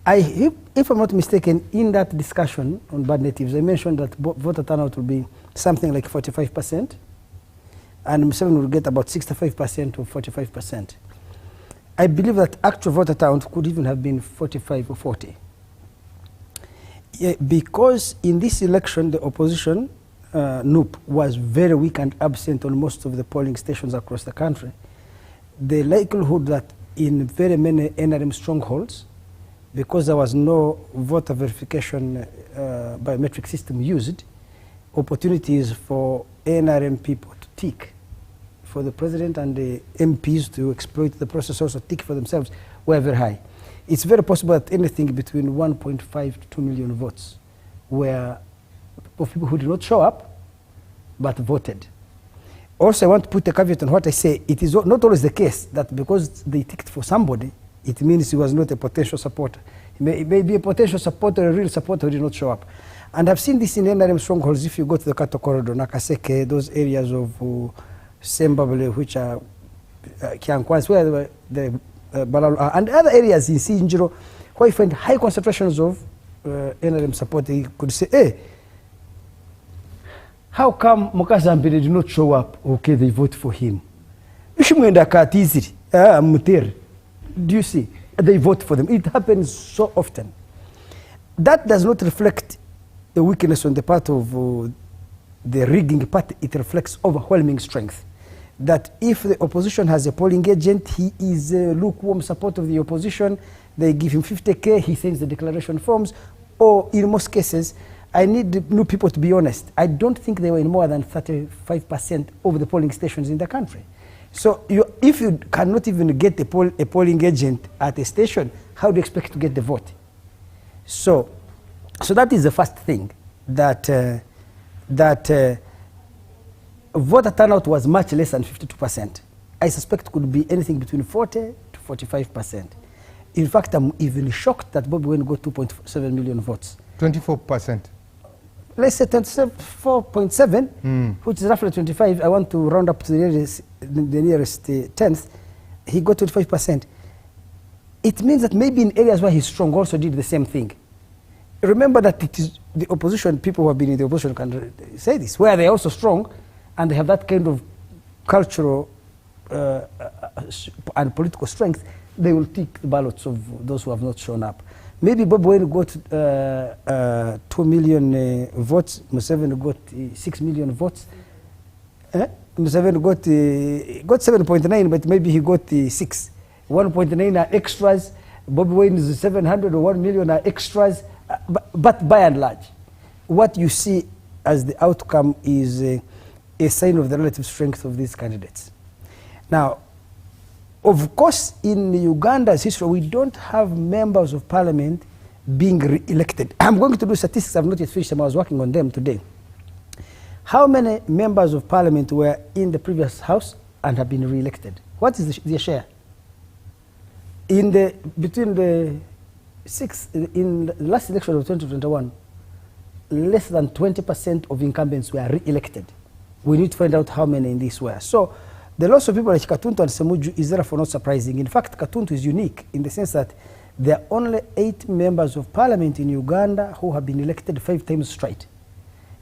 If I'm not mistaken, in that discussion on bad natives, I mentioned that voter turnout will be something like 45%, and Museveni will get about 65% or 45%. I believe that actual voter turnout could even have been 45 or 40. Yeah, because in this election, the opposition, NUP, was very weak and absent on most of the polling stations across the country. The likelihood that in very many NRM strongholds, because there was no voter verification biometric system used, opportunities for NRM people to tick, for the president and the MPs to exploit the process, also tick for themselves, were very high. It's very possible that anything between 1.5 to 2 million votes were of people who did not show up, but voted. Also, I want to put a caveat on what I say. It is not always the case that because they ticked for somebody, it means he was not a potential supporter. He may be a potential supporter, a real supporter who did not show up. And I've seen this in NRM strongholds. If you go to the Kato Corridor, Nakaseke, those areas of Sembabule, which are Kyankwansi, where the Balalu are, and other areas in Sinjiro, where you find high concentrations of NRM support, you could say, hey, how come Mukazambire did not show up? Okay, they vote for him. Mwenda Katiziri, Mutere. Do you see? They vote for them. It happens so often. That does not reflect a weakness on the part of the rigging party. It reflects overwhelming strength. That if the opposition has a polling agent, he is a lukewarm support of the opposition, they give him 50K, he sends the declaration forms, or in most cases, I need new people to be honest. I don't think they were in more than 35% of the polling stations in the country. So if you cannot even get a polling agent at a station, how do you expect to get the vote? So that is the first thing, that voter turnout was much less than 52%. I suspect it could be anything between 40 to 45%. In fact, I'm even shocked that Bobi Wine got 2.7 million votes. 24%. Let's say 24.7, which is roughly 25. I want to round up to the nearest tenth. He got 25%. It means that maybe in areas where he's strong also did the same thing. Remember that it is the opposition, people who have been in the opposition can say this, where they're also strong and they have that kind of cultural and political strength, they will take the ballots of those who have not shown up. Maybe Bobi Wine got 2 million votes, Museveni got 6 million votes. Museveni got 7.9, but maybe he got 6. 1.9 are extras. Bobi Wine is 700 or 1 million are extras. But by and large, what you see as the outcome is a sign of the relative strength of these candidates. Now, of course, in Uganda's history, we don't have members of parliament being re-elected. I'm going to do statistics. I've not yet finished them. I was working on them today. How many members of parliament were in the previous house and have been re-elected? What is their share? In the last election of 2021, less than 20% of incumbents were re-elected. We need to find out how many in this were. So the loss of people like Katuntu and Semuju is therefore not surprising. In fact, Katuntu is unique in the sense that there are only 8 members of parliament in Uganda who have been elected 5 times straight.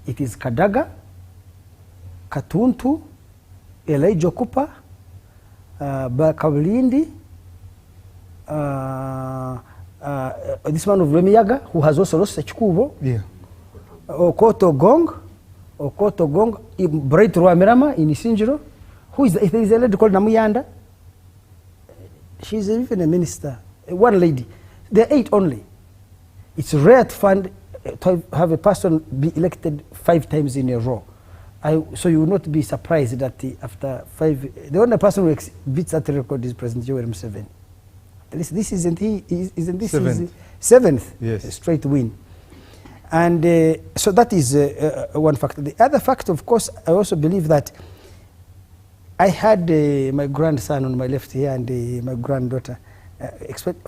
It is Kadaga, Katuntu, Elijah Cooper, Bakabulindi, this man of Remiyaga, who has also lost Chikubo, Okoto Gong, Bright Rwamirama in Isinjiro, who is there is a lady called Namuyanda. She's even a minister, one lady. There are 8 only. It's rare to have a person be elected 5 times in a row. So you will not be surprised that after 5, the only person who beats that record is President Yoweri Museveni. This isn't this his 7th straight win. And so that is one factor. The other factor, of course, I also believe that I had my grandson on my left here and my granddaughter.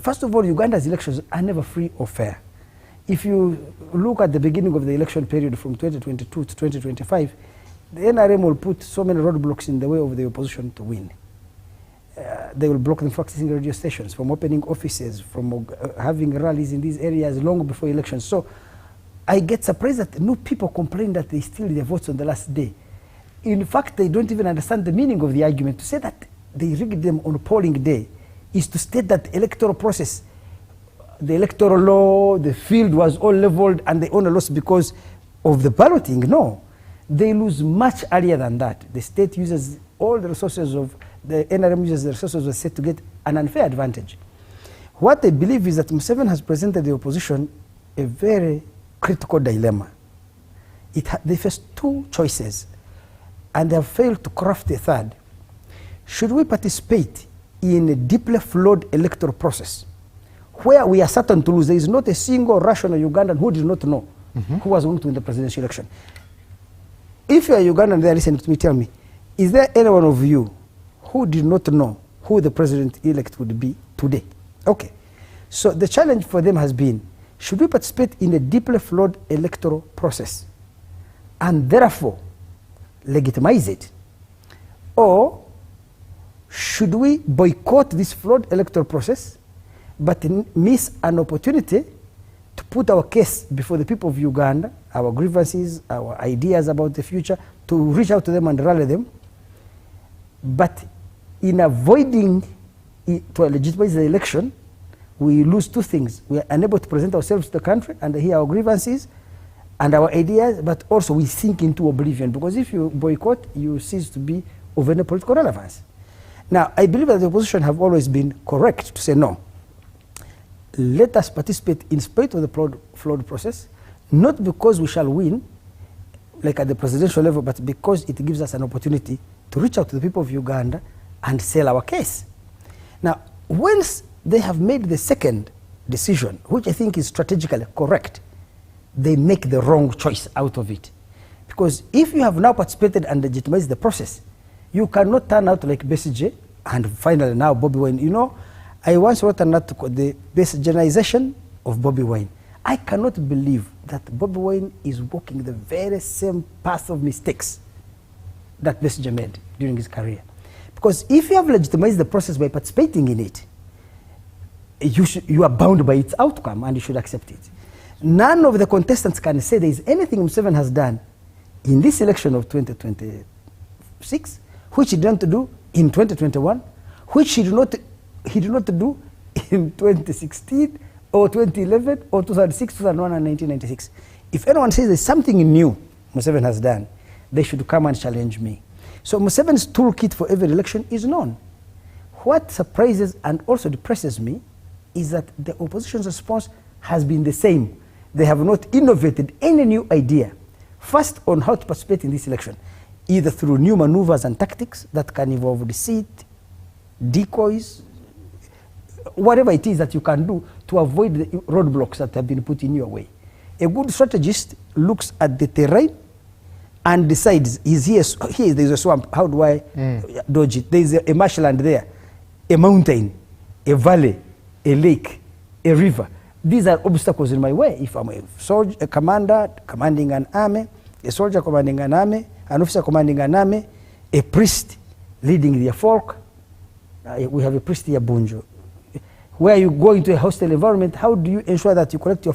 First of all, Uganda's elections are never free or fair. If you look at the beginning of the election period from 2022 to 2025, the NRM will put so many roadblocks in the way of the opposition to win. they will block them from accessing radio stations, from opening offices, from having rallies in these areas long before elections. So I get surprised that no people complain that they steal their votes on the last day. In fact, they don't even understand the meaning of the argument. To say that they rigged them on polling day is to state that the electoral process, the electoral law, the field was all leveled and they only lost because of the balloting. No, they lose much earlier than that. The state uses all the resources of, the NRM uses the resources of the state to get an unfair advantage. What I believe is that Museveni has presented the opposition a very critical dilemma. They face two choices and they have failed to craft a third. Should we participate in a deeply flawed electoral process where we are certain to lose? There is not a single rational Ugandan who did not know who was going to win the presidential election. If you are Ugandan there listening to me, tell me, is there any one of you who did not know who the president-elect would be today? Okay. So the challenge for them has been, should we participate in a deeply flawed electoral process and therefore legitimize it? Or should we boycott this flawed electoral process but miss an opportunity to put our case before the people of Uganda, our grievances, our ideas about the future, to reach out to them and rally them? But in avoiding to legitimize the election, we lose two things. We are unable to present ourselves to the country and hear our grievances and our ideas, but also we sink into oblivion, because if you boycott, you cease to be of any political relevance. Now, I believe that the opposition have always been correct to say no. Let us participate in spite of the flawed process, not because we shall win, like at the presidential level, but because it gives us an opportunity to reach out to the people of Uganda and sell our case. Now, once they have made the second decision, which I think is strategically correct, they make the wrong choice out of it. Because if you have now participated and legitimized the process, you cannot turn out like BCJ and finally now Bobi Wine. You know, I once wrote an article, the BCJization of Bobi Wine. I cannot believe that Bobi Wine is walking the very same path of mistakes that BCJ made during his career. Because if you have legitimized the process by participating in it, you are bound by its outcome and you should accept it. None of the contestants can say there is anything Museveni has done in this election of 2026 which he didn't do in 2021, which he did not do in 2016 or 2011 or 2006, 2001 and 1996. If anyone says there's something new Museveni has done, they should come and challenge me. So Museveni's toolkit for every election is known. What surprises and also depresses me is that the opposition's response has been the same. They have not innovated any new idea, first on how to participate in this election, either through new maneuvers and tactics that can involve deceit, decoys, whatever it is that you can do to avoid the roadblocks that have been put in your way. A good strategist looks at the terrain and decides, here there's a swamp, how do I dodge it? There's a marshland there, a mountain, a valley, a lake, a river. These are obstacles in my way. If I'm a soldier, a commander commanding an army, a soldier commanding an army, an officer commanding an army, a priest leading their flock. We have a priest here, Bunjo. Where you go into a hostile environment, how do you ensure that you collect your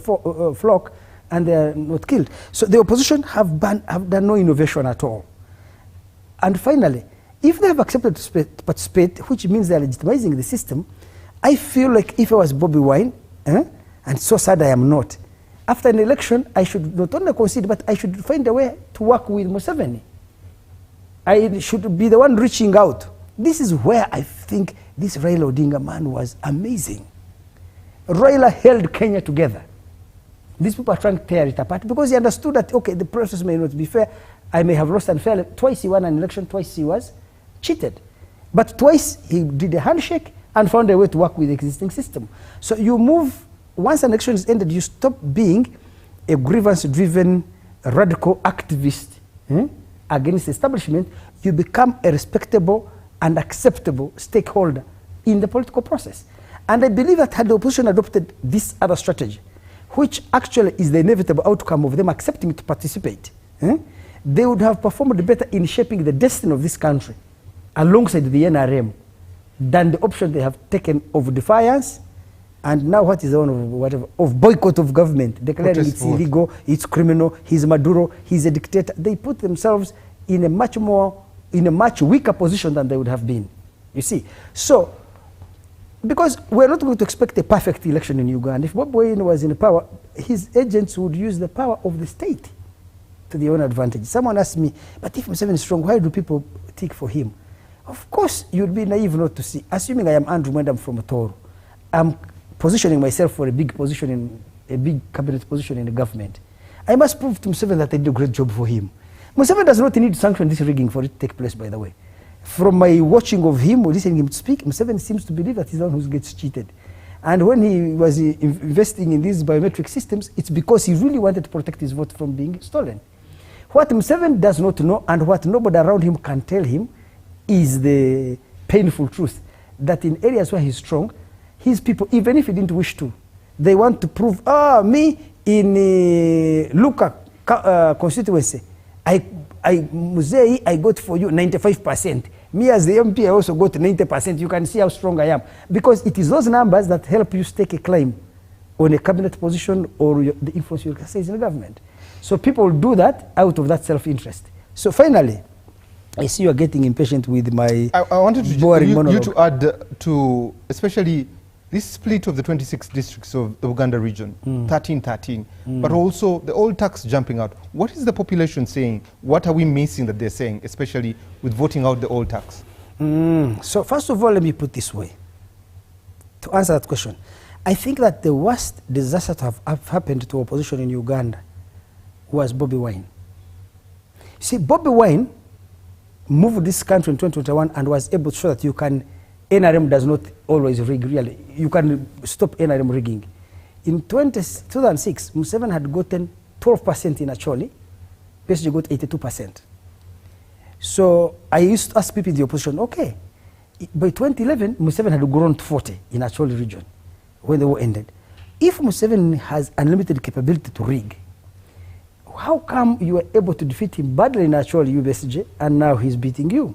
flock and they are not killed? So the opposition have done no innovation at all. And finally, if they have accepted to participate, which means they are legitimizing the system, I feel like if I was Bobi Wine, and so sad I am not, after an election, I should not only concede, but I should find a way to work with Museveni. I should be the one reaching out. This is where I think this Raila Odinga man was amazing. Raila held Kenya together. These people are trying to tear it apart because he understood that, okay, the process may not be fair. I may have lost unfairly. Twice he won an election, twice he was cheated. But twice he did a handshake and found a way to work with the existing system. So you move, once an election is ended, you stop being a grievance-driven radical activist against the establishment. You become a respectable and acceptable stakeholder in the political process. And I believe that had the opposition adopted this other strategy, which actually is the inevitable outcome of them accepting to participate, they would have performed better in shaping the destiny of this country alongside the NRM than the option they have taken of defiance. And now what is the one of whatever of boycott of government, declaring Protest it's illegal, it's criminal, he's Maduro, he's a dictator. They put themselves in a much weaker position than they would have been. You see, so because we're not going to expect a perfect election in Uganda. If Bobi Wine was in power, his agents would use the power of the state to their own advantage. Someone asked me, but if Museveni is strong, why do people tick for him? Of course, you'd be naive not to see. Assuming I am Andrew Mwenda from Toro, I'm positioning myself for a big cabinet position in the government. I must prove to Museveni that I did a great job for him. Museveni does not need to sanction this rigging for it to take place, by the way. From my watching of him or listening to him speak, Museveni seems to believe that he's the one who gets cheated. And when he was investing in these biometric systems, it's because he really wanted to protect his vote from being stolen. What Museveni does not know, and what nobody around him can tell him, is the painful truth that in areas where he's strong, his people, even if he didn't wish to, they want to prove, me in Luka constituency, Muzei, I got for you 95%. Me as the MP, I also got 90%. You can see how strong I am. Because it is those numbers that help you stake a claim on a cabinet position or the influence you exercise in the government. So people do that out of that self-interest. So finally, I see you are getting impatient with my I wanted to boring monologue. you to add to, especially this split of the 26 districts of the Uganda region, 13-13, but also the old tax jumping out. What is the population saying? What are we missing that they're saying, especially with voting out the old tax? So first of all, let me put this way. To answer that question, I think that the worst disaster to have happened to opposition in Uganda was Bobi Wine. See, Bobi Wine moved this country in 2021 and was able to show that you can, NRM does not always rig, really. You can stop NRM rigging. In 2006, Museveni had gotten 12% in Acholi, PSG got 82%. So I used to ask people in the opposition, okay, by 2011, Museveni had grown to 40 in Acholi region when the war ended. If Museveni has unlimited capability to rig, how come you were able to defeat him badly in Acholi, UBSG, and now he's beating you?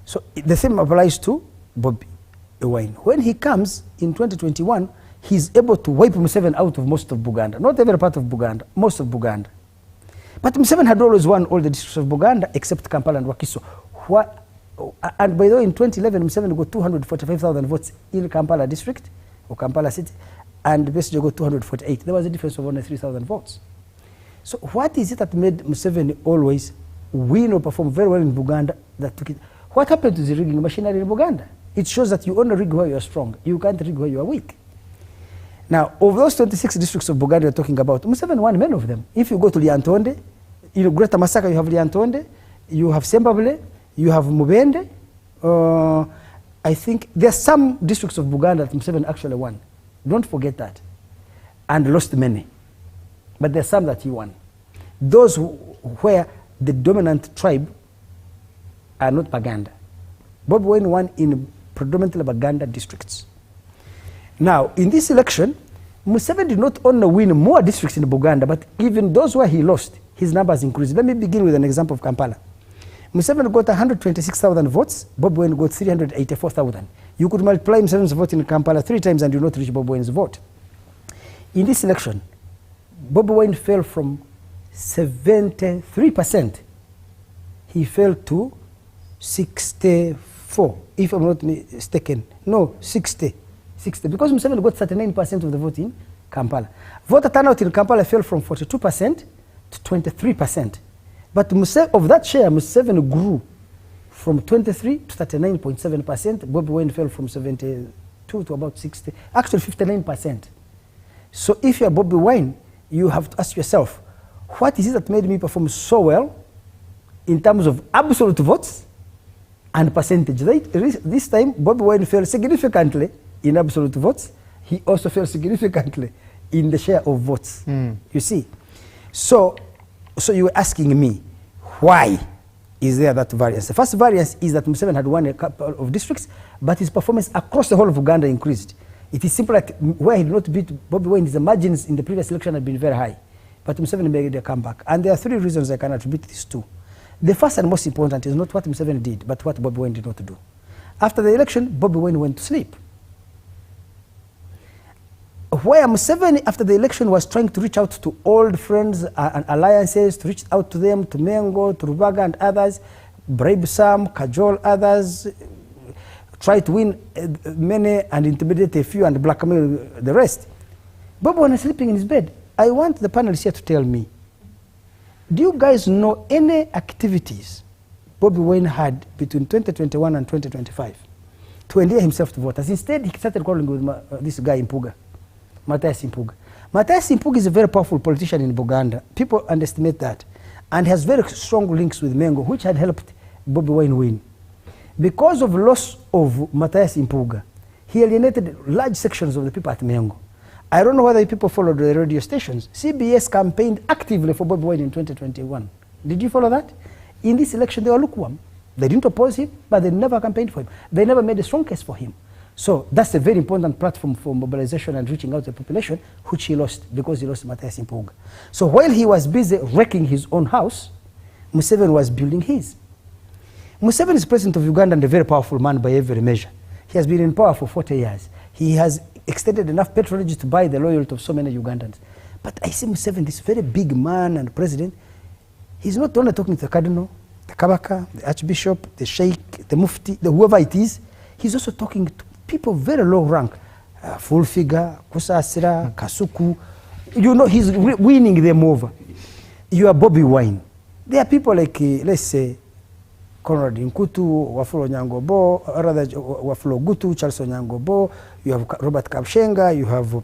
So the same applies to Bobi Wine. When he comes in 2021, he's able to wipe Museveni out of most of Buganda. Not every part of Buganda, most of Buganda. But Museveni had always won all the districts of Buganda except Kampala and Wakiso. And by the way, in 2011, Museveni got 245,000 votes in Kampala district, or Kampala city, and BSJ got 248. There was a difference of only 3,000 votes. So what is it that made Museveni always win or perform very well in Buganda that took it? What happened to the rigging machinery in Buganda? It shows that you only rig where you are strong. You can't rig where you are weak. Now, of those 26 districts of Buganda you're talking about, Museveni won many of them. If you go to Lyantonde, Greater Masaka, you have Lyantonde, you have Sembabule, you have Mubende. I think there are some districts of Buganda that Museveni actually won. Don't forget that. And lost many. But there are some that he won. Those where the dominant tribe are not Baganda. Bobi Wine won in predominantly Baganda districts. Now, in this election, Museveni did not only win more districts in Buganda, but even those where he lost, his numbers increased. Let me begin with an example of Kampala. Museveni got 126,000 votes, Bobi Wine got 384,000. You could multiply Museveni's vote in Kampala 3 times and you will not reach Bobi Wine's vote. In this election, Bobi Wine fell from 73%. He fell to 64, if I'm not mistaken. No, 60. Because Museveni got 39% of the vote in Kampala. Voter turnout in Kampala fell from 42% to 23%. But of that share, Museveni grew from 23 to 39.7%. Bobi Wine fell from 72 to about 60, actually 59%. So if you're Bobi Wine, you have to ask yourself, what is it that made me perform so well in terms of absolute votes and percentage? This time, Bobi Wine fell significantly in absolute votes. He also fell significantly in the share of votes. You see? So you were asking me, why is there that variance? The first variance is that Museveni had won a couple of districts, but his performance across the whole of Uganda increased. It is simple like where he did not beat Bobi Wine, the margins in the previous election had been very high. But Museveni made a comeback. And there are 3 reasons I can attribute this to. The first and most important is not what Museveni did, but what Bobi Wine did not do. After the election, Bobi Wine went to sleep. Where Museveni, after the election, was trying to reach out to old friends and alliances, to reach out to them, to Mengo, to Rubaga and others, bribe some, cajole others, try to win many and intimidate a few and blackmail the rest. Bobi Wine is sleeping in his bed. I want the panelists here to tell me, do you guys know any activities Bobi Wine had between 2021 and 2025 to endear himself to voters? Instead, he started calling with this guy Impuga. Mathias Impuga. Mathias Impuga is a very powerful politician in Buganda. People underestimate that. And has very strong links with Mengo, which had helped Bobi Wine win. Because of loss of Mathias Impuga, he alienated large sections of the people at Mengo. I don't know whether people followed the radio stations. CBS campaigned actively for Bobi Wine in 2021. Did you follow that? In this election, they were lukewarm. They didn't oppose him, but they never campaigned for him. They never made a strong case for him. So that's a very important platform for mobilization and reaching out to the population, which he lost because he lost Mathias Impuga. So while he was busy wrecking his own house, Museveni was building his. Museveni is president of Uganda and a very powerful man by every measure. He has been in power for 40 years. He has extended enough patronage to buy the loyalty of so many Ugandans. But I see Museveni, this very big man and president, he's not only talking to the cardinal, the kabaka, the archbishop, the sheikh, the mufti, whoever it is, he's also talking to people very low rank, full figure, Kusasira, Kasuku. You know, he's winning them over. You are Bobi Wine. There are people like, let's say, Conrad Nkutu, Wafula Nyangobo, rather Wafula Gutu, Charles Nyangobo, you have Robert Kyagulanyi, you have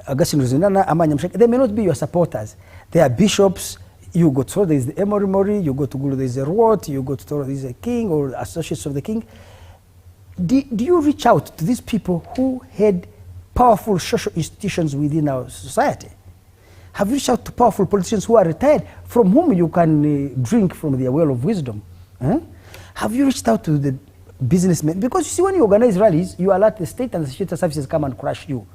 Augustine Ruzindana, Amanya Msheke. They may not be your supporters. They are bishops. You go to Toro, there is the Emory Mori, you go to Gulu, there is a Ruot, you go to Toro, there is a king or associates of the king. Do you reach out to these people who had powerful social institutions within our society? Have you reached out to powerful politicians who are retired, from whom you can drink from their well of wisdom? Have you reached out to the businessmen? Because you see, when you organize rallies, you alert the state and the state services come and crush you.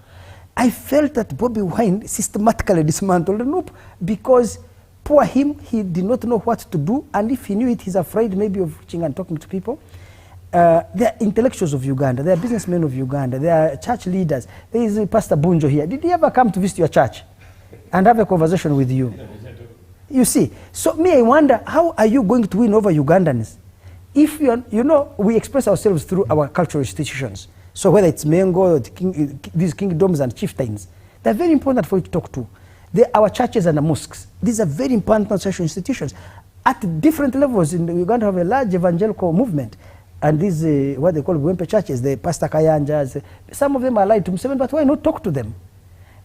I felt that Bobi Wine systematically dismantled the loop because poor him, he did not know what to do, and if he knew it, he's afraid maybe of reaching and talking to people. There are intellectuals of Uganda, there are businessmen of Uganda, there are church leaders. There is Pastor Bunjo here. Did he ever come to visit your church and have a conversation with you? You see, so me, I wonder, how are you going to win over Ugandans if you know, we express ourselves through our cultural institutions? So whether it's Mengo, these kingdoms and chieftains, they're very important for you to talk to. Our churches and the mosques, these are very important social institutions. At different levels in Uganda, have a large evangelical movement. And these, what they call Gwempe churches, the Pastor Kayanjas, some of them are allied to Museveni, but why not talk to them?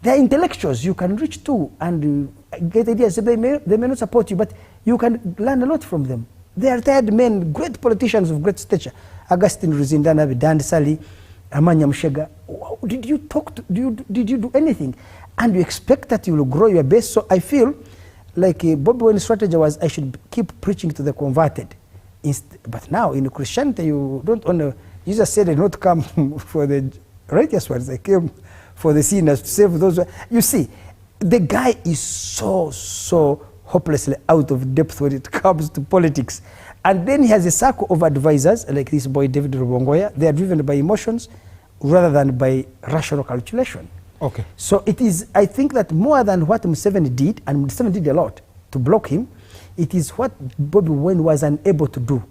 They are intellectuals you can reach to and get ideas. They may not support you, but you can learn a lot from them. They are retired men, great politicians of great stature. Augustine Ruzindana, Dan Sali, Amanya Mshega. Did you talk to, did you do anything? And you expect that you will grow your base. So I feel like Bobi Wine's strategy was, I should keep preaching to the converted. But now in Christianity, you don't only, Jesus said, I did not come for the righteous ones, I came for the sinners, to save those. You see, the guy is so hopelessly out of depth when it comes to politics. And then he has a circle of advisors, like this boy David Rubongoya. They are driven by emotions rather than by rational calculation. Okay. So it is, I think that more than what Museveni did, and Museveni did a lot to block him, it is what Bobi Wine was unable to do.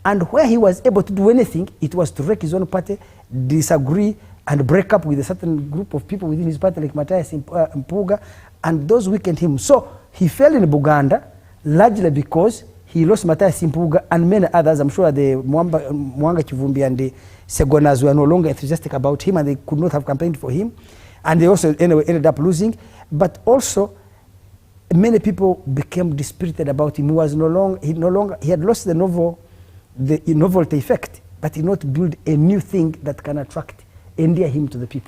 And where he was able to do anything, it was to wreck his own party, disagree, and break up with a certain group of people within his party, like Mathias Impuga, and those weakened him. So he fell in Buganda, largely because he lost Mathias Impuga and many others. I'm sure the Mwanga Kivumbi and the Segonas were no longer enthusiastic about him, and they could not have campaigned for him. And they also anyway ended up losing. But also, many people became dispirited about him. He had lost the novelty effect, but he did not build a new thing that can endear him to the people.